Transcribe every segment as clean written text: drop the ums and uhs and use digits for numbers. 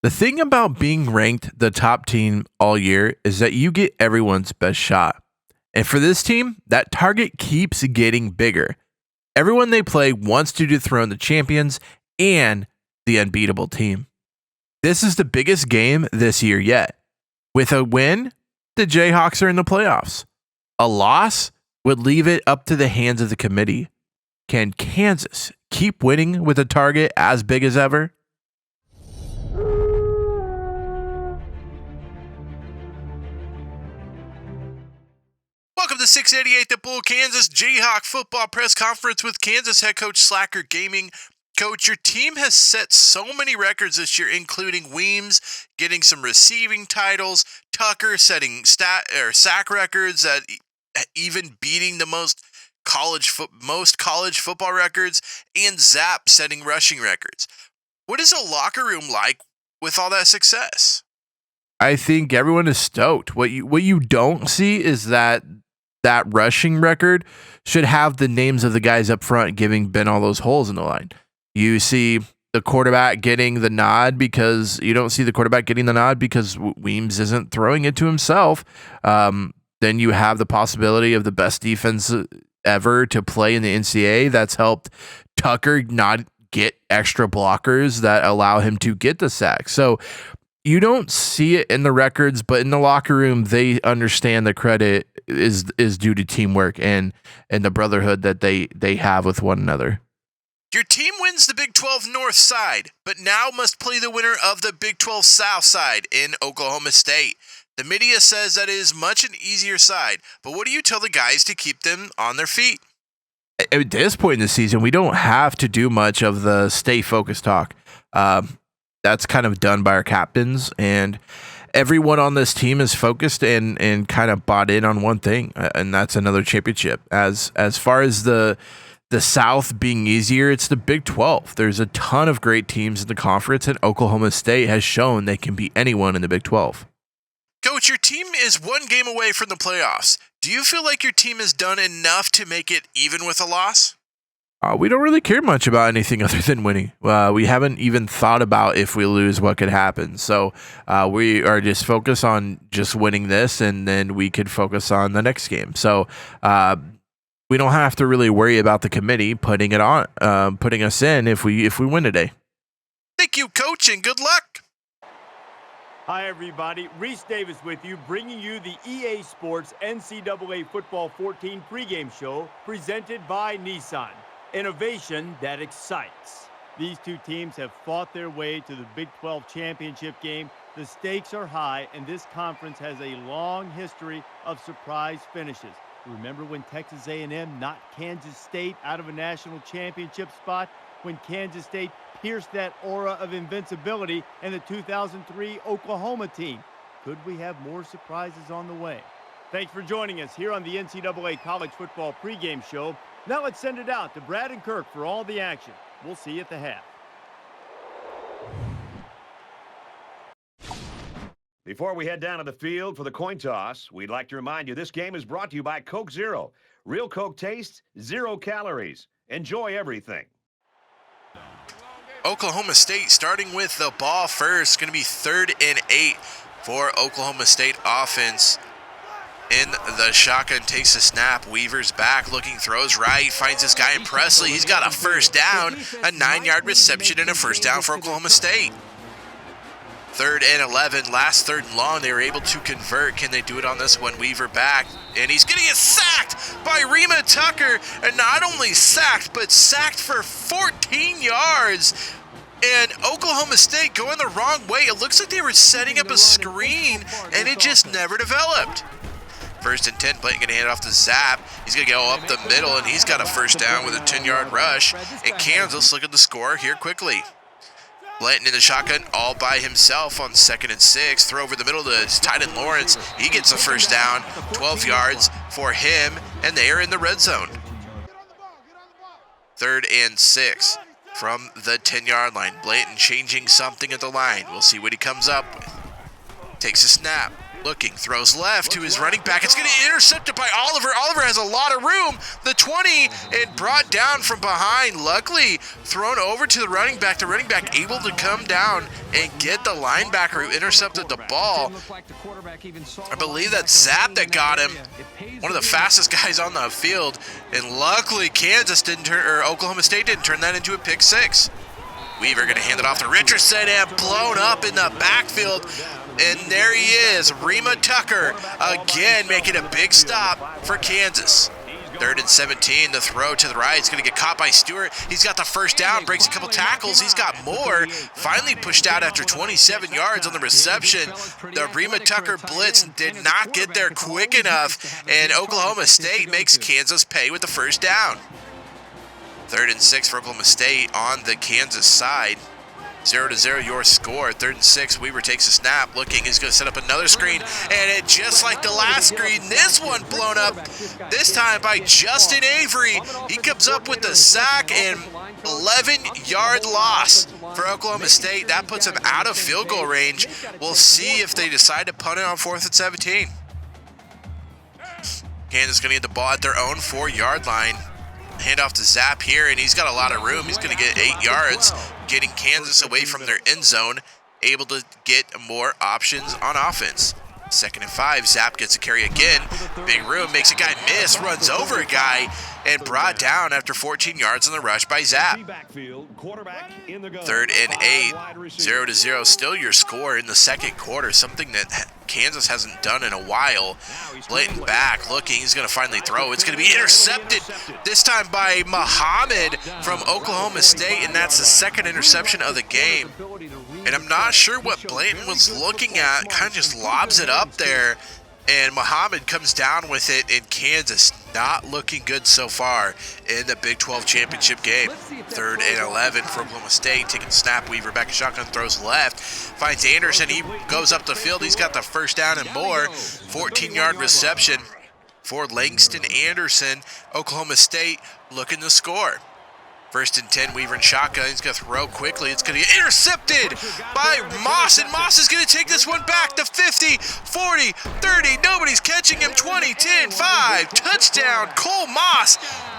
The thing about being ranked the top team all year is that you get everyone's best shot. And for this team, that target keeps getting bigger. Everyone they play wants to dethrone the champions and the unbeatable team. This is the biggest game this year yet. With a win, the Jayhawks are in the playoffs. A loss would leave it up to the hands of the committee. Can Kansas keep winning with a target as big as ever? Welcome to 688, the Bull Kansas Jayhawk football press conference with Kansas head coach Slacker Gaming. Coach, your team has set so many records this year, including Weems getting some receiving titles, Tucker setting sack records, that even beating the most college football records, and Zapp setting rushing records. What is a locker room like with all that success? I think everyone is stoked. What you don't see is that rushing record should have the names of the guys up front giving Ben all those holes in the line. You see the quarterback getting the nod because you don't see the quarterback getting the nod because Weems isn't throwing it to himself. Then you have the possibility of the best defense ever to play in the NCAA. That's helped Tucker not get extra blockers that allow him to get the sack. So you don't see it in the records, but in the locker room, they understand the credit is due to teamwork and the brotherhood that they have with one another. Your team wins the Big 12 North side, but now must play the winner of the Big 12 South side in Oklahoma State. The media says that it is much an easier side, but what do you tell the guys to keep them on their feet? At this point in the season, we don't have to do much of the stay focused talk. That's kind of done by our captains, and everyone on this team is focused and kind of bought in on one thing, and that's another championship. As far as the South being easier, it's the Big 12. There's a ton of great teams in the conference, and Oklahoma State has shown they can beat anyone in the Big 12. Coach, your team is one game away from the playoffs. Do you feel like your team has done enough to make it even with a loss? We don't really care much about anything other than winning. We haven't even thought about if we lose what could happen. So we are just focused on just winning this, and then we could focus on the next game. So we don't have to really worry about the committee putting us in if we win today. Thank you, Coach, and good luck. Hi, everybody. Reese Davis with you, bringing you the EA Sports NCAA Football 14 pregame show presented by Nissan. Innovation that excites. These two teams have fought their way to the Big 12 championship game. The stakes are high, and this conference has a long history of surprise finishes. Remember when Texas A&M knocked Kansas State out of a national championship spot? When Kansas State pierced that aura of invincibility in the 2003 Oklahoma team? Could we have more surprises on the way? Thanks for joining us here on the NCAA College Football pregame show. Now let's send it out to Brad and Kirk for all the action. We'll see you at the half. Before we head down to the field for the coin toss, we'd like to remind you this game is brought to you by Coke Zero. Real Coke taste, 0 calories. Enjoy everything. Oklahoma State starting with the ball first. Going to be 3rd and 8 for Oklahoma State offense. In the shotgun, takes a snap. Weaver's back, looking, throws right, finds this guy in Presley. He's got a first down, a 9-yard reception, and a first down for Oklahoma State. 3rd and 11, last 3rd and long. They were able to convert. Can they do it on this one? Weaver back, and he's going to get sacked by Rima Tucker. And not only sacked, but sacked for 14 yards. And Oklahoma State going the wrong way. It looks like they were setting up a screen, and it just never developed. 1st and 10, Blanton going to hand it off to Zapp. He's going to go up the middle, and he's got a first down with a 10-yard rush. And Kansas look at the score here quickly. Blanton in the shotgun all by himself on 2nd and 6. Throw over the middle to tight end Lawrence. He gets a first down, 12 yards for him, and they are in the red zone. 3rd and 6 from the 10-yard line. Blanton changing something at the line. We'll see what he comes up with. Takes a snap. Looking, throws left to his running back. It's going to be intercepted by Oliver. Oliver has a lot of room. The 20 and brought down from behind. Luckily, thrown over to the running back. The running back able to come down and get the linebacker who intercepted the ball. I believe that's Zap that got him. One of the fastest guys on the field. And luckily, Oklahoma State didn't turn that into a pick six. Weaver going to hand it off to Richardson and blown up in the backfield. And there he is, Rima Tucker, again making a big stop for Kansas. 3rd and 17, the throw to the right. It's going to get caught by Stewart. He's got the first down, breaks a couple tackles. He's got more. Finally pushed out after 27 yards on the reception. The Rima Tucker blitz did not get there quick enough, and Oklahoma State makes Kansas pay with the first down. 3rd and 6 for Oklahoma State on the Kansas side. 0-0 your score. 3rd and 6. Weaver takes a snap. Looking, he's going to set up another screen. And it just like the last screen, this one blown up. This time by Justin Avery. He comes up with the sack and 11-yard loss for Oklahoma State. That puts him out of field goal range. We'll see if they decide to punt it on 4th and 17. Kansas going to get the ball at their own 4-yard line. Hand off to Zap here, and he's got a lot of room. He's going to get 8 yards, getting Kansas away from their end zone, able to get more options on offense. 2nd and 5, Zap gets a carry again. Big room, makes a guy miss, runs over a guy, and brought down after 14 yards on the rush by Zap. 3rd and 8, 0-0, still your score in the second quarter, something that Kansas hasn't done in a while. Blayton back, looking, he's going to finally throw. It's going to be intercepted, this time by Muhammad from Oklahoma State, and that's the second interception of the game. And I'm not sure what Blayton was looking at, kind of just lobs it up there, and Muhammad comes down with it, and Kansas not looking good so far in the Big 12 championship game. 3rd and 11 for Oklahoma State, taking snap. Weaver back in shotgun, throws left, finds Anderson. He goes up the field. He's got the first down and more. 14-yard reception for Langston Anderson. Oklahoma State looking to score. 1st and 10, Weaver in shotgun. He's going to throw quickly. It's going to get intercepted by Moss, and Moss is going to take this one back to 50, 40, 30. Nobody's catching him. 20, 10, 5. Touchdown, Cole Moss.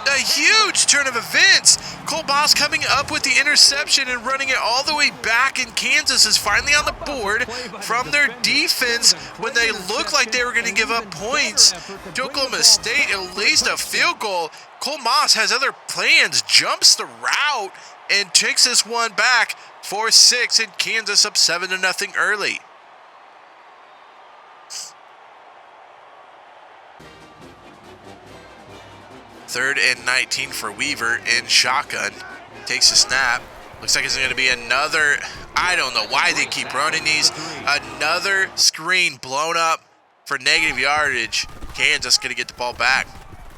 A huge turn of events. Cole Moss coming up with the interception and running it all the way back, and Kansas is finally on the board from their defense when they looked like they were going to give up points to Oklahoma State, at least a field goal. Cole Moss has other plans, jumps the route, and takes this one back for 6, and Kansas up 7-0 early. Third and 19 for Weaver in shotgun. Takes a snap. Looks like it's going to be another, I don't know why they keep running these. Another screen blown up for negative yardage. Kansas going to get the ball back.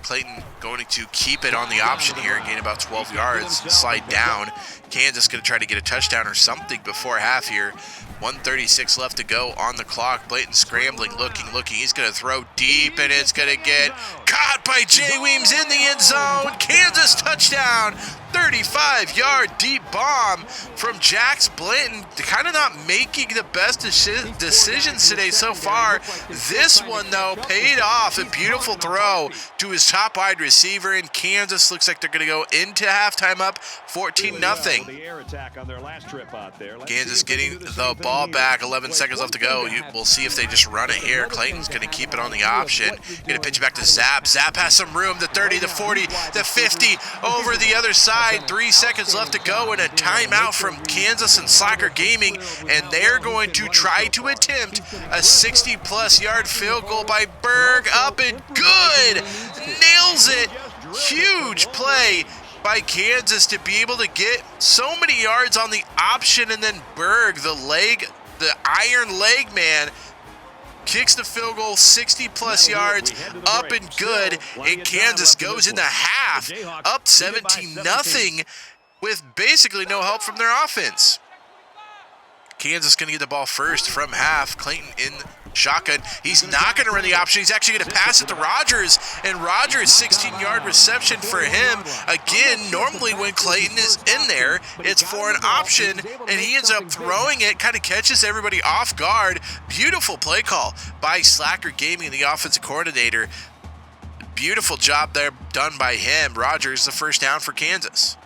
Clayton going to keep it on the option here, gain about 12 yards, slide down. Kansas going to try to get a touchdown or something before half here. 1:36 left to go on the clock. Blayton scrambling, looking. He's going to throw deep, and it's going to get caught by Jay Weems in the end zone. Kansas touchdown. 35-yard deep bomb from Jax Blayton. Kind of not making the best decisions today so far. This one, though, paid off. A beautiful throw to his top wide receiver, and Kansas looks like they're going to go into halftime up 14-0. Kansas getting the ball back. 11 seconds left to go. We'll see if they just run it here. Clayton's going to keep it on the option. Going to pitch it back to Zap. Zap has some room. The 30, the 40, the 50, over the other side. 3 seconds left to go, and a timeout from Kansas and Slacker Gaming, and they're going to try to attempt a 60-plus yard field goal by Berg. Up and good. Nails it. Huge play by Kansas to be able to get so many yards on the option, and then Berg, the iron leg man, kicks the field goal 60-plus yards, up and good, and Kansas goes into half, up 17-0 with basically no help from their offense. Kansas going to get the ball first from half. Clayton in shotgun. He's not going to run the option. He's actually going to pass it to Rogers, and Rogers, 16-yard reception for him. Again, normally when Clayton is in there, it's for an option, and he ends up throwing it, kind of catches everybody off guard. Beautiful play call by Slacker Gaming, the offensive coordinator. Beautiful job there done by him. Rogers, the first down for Kansas.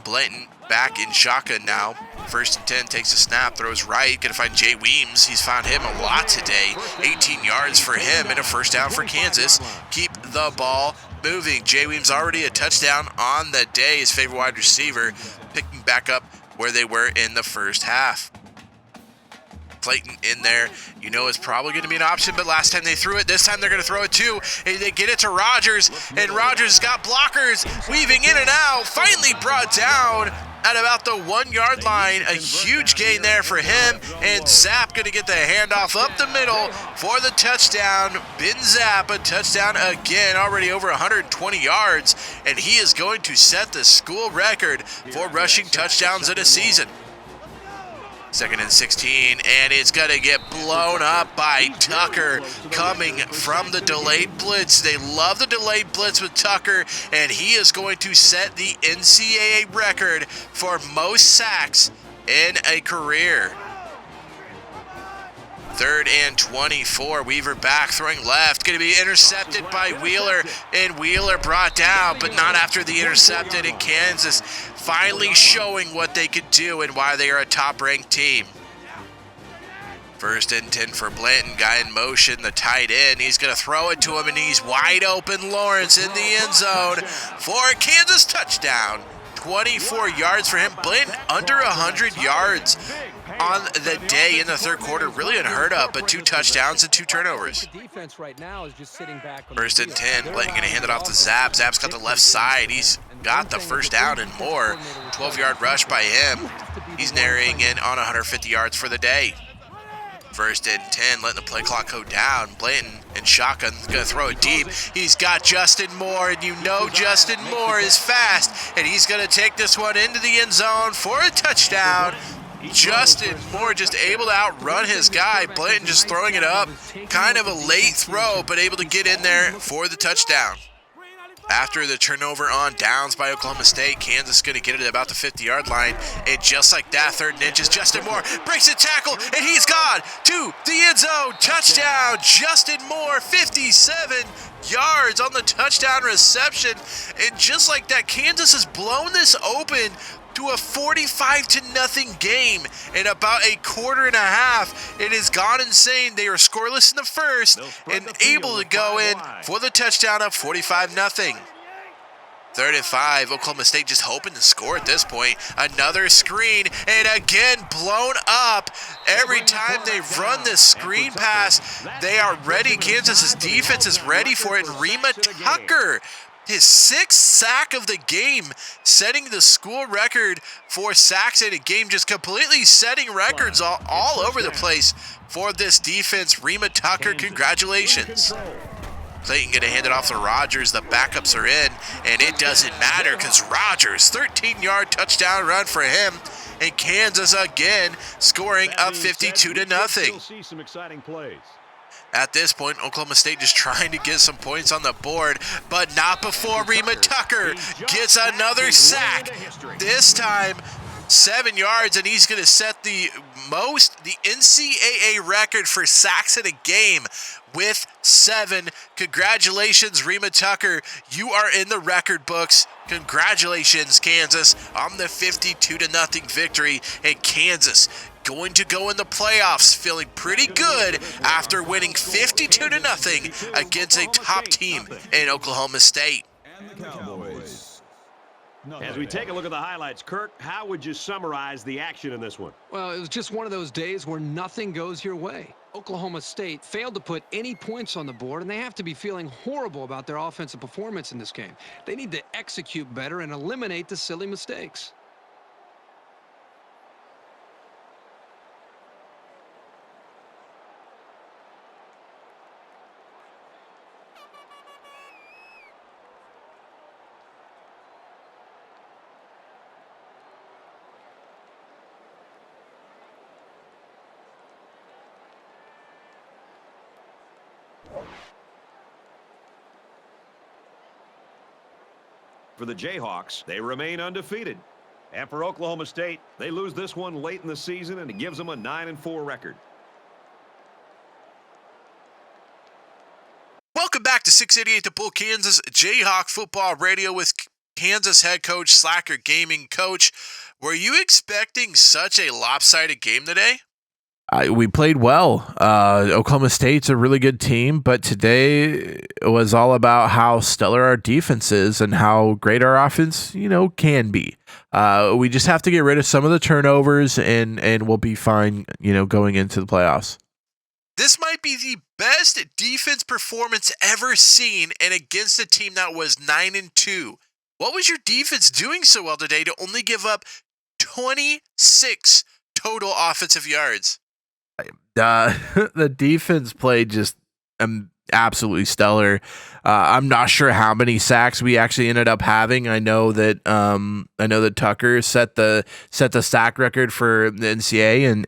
Blanton back in shotgun now. 1st and 10, takes a snap, throws right. Going to find Jay Weems. He's found him a lot today. 18 yards for him and a first down for Kansas. Keep the ball moving. Jay Weems already a touchdown on the day, his favorite wide receiver, picking back up where they were in the first half. Clayton in there, you know it's probably going to be an option, but last time they threw it, this time they're going to throw it too. And they get it to Rogers, and Rogers got blockers, weaving in and out, finally brought down at about the 1-yard line. A huge gain there for him, and Zapp going to get the handoff up the middle for the touchdown. Ben Zapp, a touchdown again, already over 120 yards, and he is going to set the school record for rushing touchdowns in a season. 2nd and 16, and it's going to get blown up by Tucker coming from the delayed blitz. They love the delayed blitz with Tucker, and he is going to set the NCAA record for most sacks in a career. 3rd and 24, Weaver back, throwing left, going to be intercepted by Wheeler, and Wheeler brought down, but not after the intercepted, in Kansas finally showing what they could do and why they are a top-ranked team. 1st and 10 for Blanton, guy in motion, the tight end. He's going to throw it to him, and he's wide open. Lawrence in the end zone for a Kansas touchdown. 24 yards for him. Blanton under 100 yards on the day in the 3rd quarter. Really unheard of, but 2 touchdowns and 2 turnovers. 1st and 10, Blanton going to hand it off to Zapp. Zapp's got the left side. He's got the first down and more. 12-yard rush by him. He's narrowing in on 150 yards for the day. 1st and 10, letting the play clock go down. Blanton and shotgun going to throw it deep. He's got Justin Moore, and you know Justin Moore is fast, and he's going to take this one into the end zone for a touchdown. Justin Moore just able to outrun his guy. Blanton just throwing it up. Kind of a late throw, but able to get in there for the touchdown. After the turnover on downs by Oklahoma State, Kansas going to get it at about the 50-yard line. And just like that, 3rd and inches, Justin Moore breaks a tackle, and he's gone to the end zone. Touchdown, Justin Moore, 57 yards on the touchdown reception. And just like that, Kansas has blown this open to a 45-0 game in about a quarter and a half. It has gone insane. They are scoreless in the first and able to go in for the touchdown up 45-0. 3rd and 5, Oklahoma State just hoping to score at this point. Another screen, and again blown up. Every time they run this screen pass, they are ready. Kansas's defense is ready for it. And Rima Tucker, his 6th sack of the game, setting the school record for sacks in a game, just completely setting records all over the place for this defense. Rima Tucker, congratulations. Clayton going to hand it off to Rogers. The backups are in, and it doesn't matter because Rogers, 13-yard touchdown run for him. And Kansas again scoring up 52-0. See some exciting plays. At this point, Oklahoma State just trying to get some points on the board, but not before Rima Tucker gets another sack. This time, 7 yards, and he's going to set the NCAA record for sacks in a game with 7. Congratulations, Rima Tucker. You are in the record books. Congratulations, Kansas, on the 52-0 victory. And Kansas going to go in the playoffs feeling pretty good after winning 52-0 against a top team in Oklahoma State. As we take a look at the highlights, Kirk, how would you summarize the action in this one? Well, it was just one of those days where nothing goes your way. Oklahoma State failed to put any points on the board, and they have to be feeling horrible about their offensive performance in this game. They need to execute better and eliminate the silly mistakes. For the Jayhawks, they remain undefeated. And for Oklahoma State, they lose this one late in the season, and it gives them a 9-4 record. Welcome back to 688 The Bull, Kansas Jayhawk Football Radio with Kansas head coach Slacker Gaming. Coach, were you expecting such a lopsided game today? We played well. Oklahoma State's a really good team, but today was all about how stellar our defense is and how great our offense, can be. We just have to get rid of some of the turnovers, and we'll be fine, going into the playoffs. This might be the best defense performance ever seen, and against a team that was 9-2. What was your defense doing so well today to only give up 26 total offensive yards? The defense played just absolutely stellar. I'm not sure how many sacks we actually ended up having. I know that Tucker set the sack record for the NCAA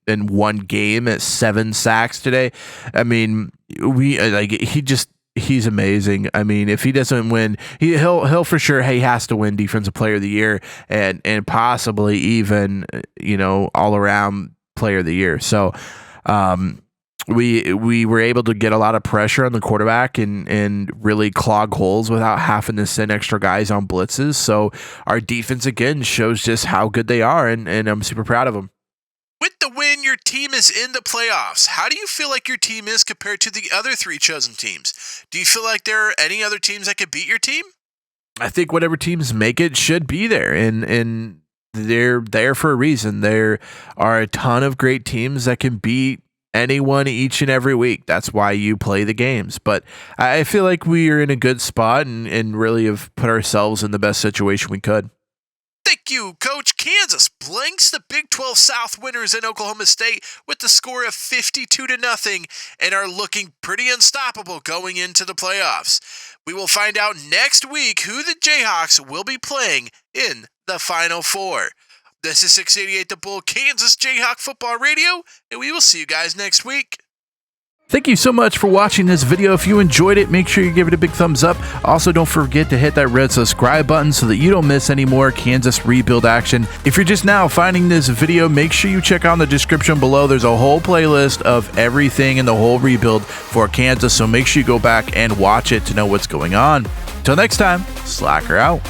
in one game at 7 sacks today. I mean, he's amazing. I mean, if he doesn't win, he'll for sure. He has to win Defensive Player of the Year and possibly even all around Player of the Year. So. We were able to get a lot of pressure on the quarterback and really clog holes without having to send extra guys on blitzes. So our defense again shows just how good they are, and I'm super proud of them. With the win, your team is in the playoffs. How do you feel like your team is compared to the other 3 chosen teams? Do you feel like there are any other teams that could beat your team? I think whatever teams make it should be there, and they're there for a reason. There are a ton of great teams that can beat anyone each and every week. That's why you play the games. But I feel like we are in a good spot and really have put ourselves in the best situation we could. Thank you, Coach. Kansas blanks the Big 12 South winners in Oklahoma State with the score of 52-0 and are looking pretty unstoppable going into the playoffs. We will find out next week who the Jayhawks will be playing in the Final Four. This is 688 The Bull, Kansas Jayhawk Football Radio, and we will see you guys next week. Thank you so much for watching this video. If you enjoyed it, make sure you give it a big thumbs up. Also, don't forget to hit that red subscribe button so that you don't miss any more Kansas rebuild action. If you're just now finding this video, make sure you check out the description below. There's a whole playlist of everything in the whole rebuild for Kansas, so make sure you go back and watch it to know what's going on. Till next time, Slacker out.